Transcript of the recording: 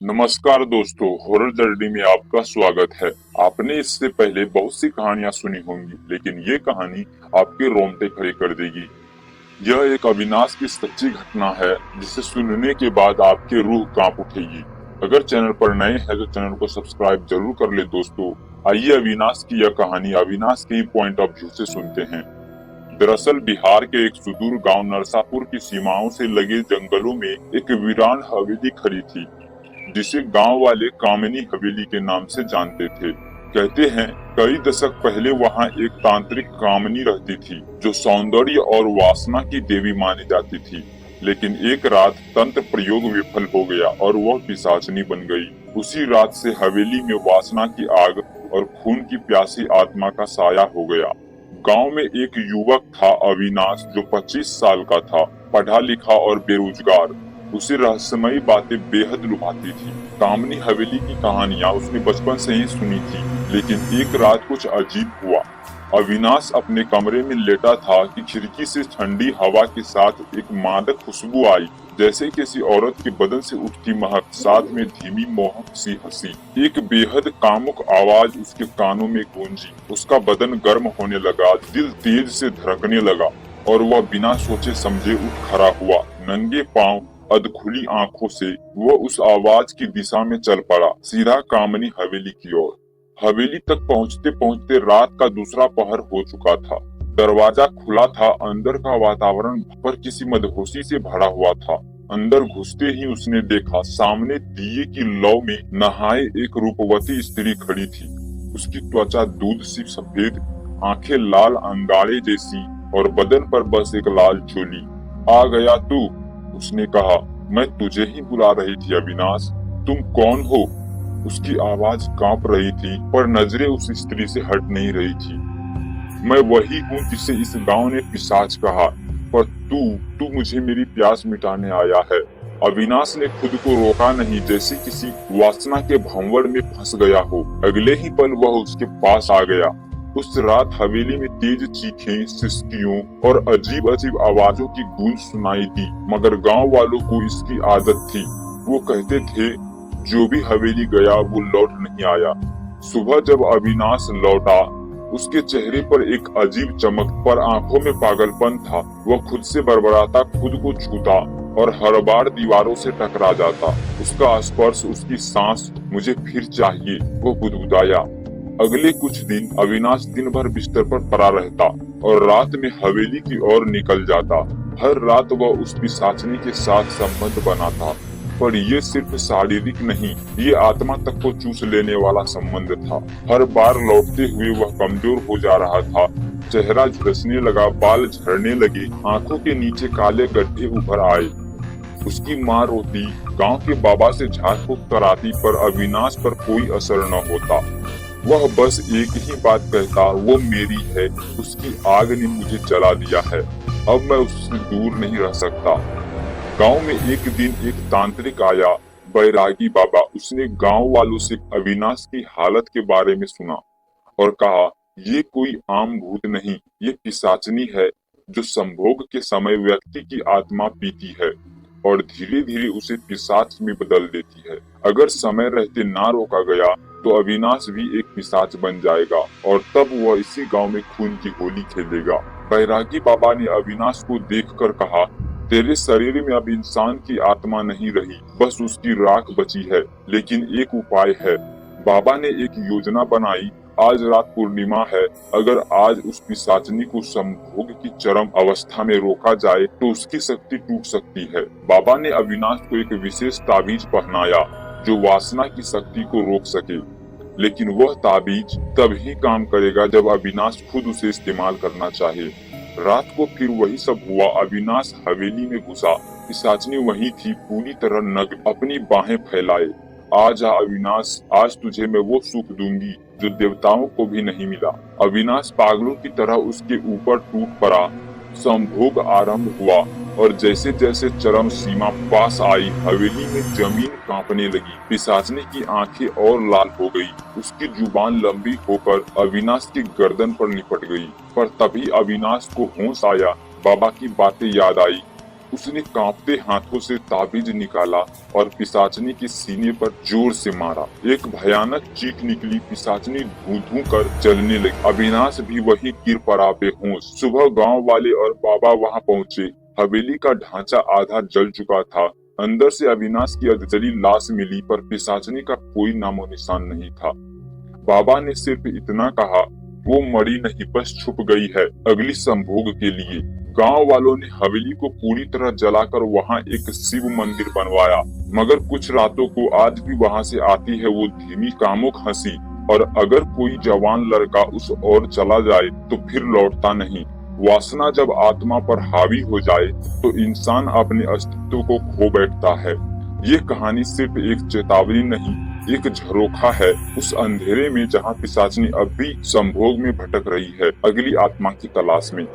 नमस्कार दोस्तों, horror journey में आपका स्वागत है। आपने इससे पहले बहुत सी कहानियां सुनी होंगी, लेकिन ये कहानी आपके रोंगटे खड़े कर देगी। यह एक अविनाश की सच्ची घटना है, जिसे सुनने के बाद आपकी रूह कांप उठेगी। अगर चैनल पर नए हैं तो चैनल को सब्सक्राइब जरूर कर ले दोस्तों। आइए अविनाश की यह कहानी अविनाश के पॉइंट ऑफ व्यू से सुनते हैं। दरअसल बिहार के एक सुदूर गांव नरसापुर की सीमाओं से लगे जंगलों में एक वीरान हवेली खड़ी थी, जिसे गांव वाले कामिनी हवेली के नाम से जानते थे। कहते हैं कई दशक पहले वहां एक तांत्रिक कामिनी रहती थी, जो सौंदर्य और वासना की देवी मानी जाती थी। लेकिन एक रात तंत्र प्रयोग विफल हो गया और वह पिशाचनी बन गई। उसी रात से हवेली में वासना की आग और खून की प्यासी आत्मा का साया हो गया। गांव में एक युवक था अविनाश, जो 25 साल का था, पढ़ा लिखा और बेरोजगार। उसे रहस्यमयी बातें बेहद लुभाती थी। कामनी हवेली की कहानियां उसने बचपन से ही सुनी थी, लेकिन एक रात कुछ अजीब हुआ। अविनाश अपने कमरे में लेटा था कि खिड़की से ठंडी हवा के साथ एक मादक खुशबू आई, जैसे किसी औरत के बदन से उठती महक, साथ में धीमी मोहक सी हंसी। एक बेहद कामुक आवाज उसके कानों में गूंजी। उसका बदन गर्म होने लगा, दिल तेज से धड़कने लगा और वह बिना सोचे समझे उठ खड़ा हुआ। नंगे पांव, अधखुली आंखों से वो उस आवाज की दिशा में चल पड़ा, सीधा कामनी हवेली की ओर। हवेली तक पहुंचते पहुंचते रात का दूसरा पहर हो चुका था। दरवाजा खुला था, अंदर का वातावरण पर किसी मदहोशी से भरा हुआ था। अंदर घुसते ही उसने देखा, सामने दिए की लौ में नहाए एक रूपवती स्त्री खड़ी थी। उसकी त्वचा दूध सी सफेद, आंखें लाल अंगारे जैसी और बदन पर बस एक लाल चोली। आ गया तू, उसने कहा। मैं तुझे ही बुला रही थी अविनाश, तुम कौन हो? उसकी आवाज कांप रही थी, पर नजरें उस स्त्री से हट नहीं रही थी। मैं वही हूँ जिसे इस गांव ने पिशाच कहा, पर तू तू मुझे मेरी प्यास मिटाने आया है। अविनाश ने खुद को रोका नहीं, जैसे किसी वासना के भंवर में फंस गया हो। अगले ही पल वह उसके पास आ गया। उस रात हवेली में तेज चीखें, सिसकियों और अजीब अजीब आवाजों की गूंज सुनाई दी, मगर गांव वालों को इसकी आदत थी। वो कहते थे जो भी हवेली गया वो लौट नहीं आया। सुबह जब अविनाश लौटा, उसके चेहरे पर एक अजीब चमक, पर आंखों में पागलपन था। वह खुद से बड़बड़ाता, खुद को छूता और हर बार दीवारों से टकरा जाता। उसका स्पर्श, उसकी सांस, मुझे फिर चाहिए, वो गुदगुदाया। अगले कुछ दिन अविनाश दिन भर बिस्तर पर पड़ा रहता और रात में हवेली की ओर निकल जाता। हर रात वह उस पिशाचनी के साथ संबंध बनाता, पर ये सिर्फ शारीरिक नहीं, ये आत्मा तक को चूस लेने वाला संबंध था। हर बार लौटते हुए वह कमजोर हो जा रहा था, चेहरा झुलसने लगा, बाल झड़ने लगे, आंखों के नीचे काले गड्ढे उभर आए। उसकी माँ रोती, गांव के बाबा से झाड़ फूक कराती, पर अविनाश पर कोई असर न होता। वह बस एक ही बात कहता, वो मेरी है, उसकी आग ने मुझे जला दिया है, अब मैं उससे दूर नहीं रह सकता। गांव में एक दिन एक तांत्रिक आया, बैरागी बाबा। उसने गांव वालों से अविनाश की हालत के बारे में सुना और कहा, ये कोई आम भूत नहीं, ये पिशाचनी है, जो संभोग के समय व्यक्ति की आत्मा पीती है और धीरे धीरे उसे पिशाच में बदल देती है। अगर समय रहते ना रोका गया तो अविनाश भी एक पिशाच बन जाएगा और तब वह इसी गांव में खून की होली खेलेगा। बैरागी बाबा ने अविनाश को देखकर कहा, तेरे शरीर में अब इंसान की आत्मा नहीं रही, बस उसकी राख बची है, लेकिन एक उपाय है। बाबा ने एक योजना बनाई। आज रात पूर्णिमा है, अगर आज उस पिशाचनी को संभोग की चरम अवस्था में रोका जाए तो उसकी शक्ति टूट सकती है। बाबा ने अविनाश को एक विशेष ताबीज पहनाया, जो वासना की शक्ति को रोक सके, लेकिन वह ताबीज तभी काम करेगा जब अविनाश खुद उसे इस्तेमाल करना चाहे। रात को फिर वही सब हुआ। अविनाश हवेली में घुसा, पिशाचनी वही थी, पूरी तरह नग्न, अपनी बाहें फैलाए। आजा अविनाश, आज तुझे मैं वो सुख दूंगी जो देवताओं को भी नहीं मिला। अविनाश पागलों की तरह उसके ऊपर टूट पड़ा। संभोग आरंभ हुआ और जैसे जैसे चरम सीमा पास आई, हवेली में जमीन कांपने लगी। पिशाचनी की आंखें और लाल हो गई, उसकी जुबान लंबी होकर अविनाश की गर्दन पर लिपट गई। पर तभी अविनाश को होश आया, बाबा की बातें याद आई। उसने कांपते हाथों से ताबीज निकाला और पिशाचनी के सीने पर जोर से मारा। एक भयानक चीख निकली। पिशाचनी धू धू कर जलने लगी। अविनाश भी वहीं गिर पड़ा बेहोश। सुबह गांव वाले और बाबा वहां पहुंचे। हवेली का ढांचा आधा जल चुका था। अंदर से अविनाश की अधजली लाश मिली, पर पिशाचनी का कोई नामो निशान नहीं था। बाबा ने सिर्फ इतना कहा, वो मरी नहीं, बस छुप गई है अगली संभोग के लिए। गांव वालों ने हवेली को पूरी तरह जलाकर वहां एक शिव मंदिर बनवाया। मगर कुछ रातों को आज भी वहां से आती है वो धीमी कामुक हंसी, और अगर कोई जवान लड़का उस ओर चला जाए तो फिर लौटता नहीं। वासना जब आत्मा पर हावी हो जाए तो इंसान अपने अस्तित्व को खो बैठता है। ये कहानी सिर्फ एक चेतावनी नहीं, एक झरोखा है उस अंधेरे में जहाँ पिशाचनी अब भी संभोग में भटक रही है, अगली आत्मा की तलाश में।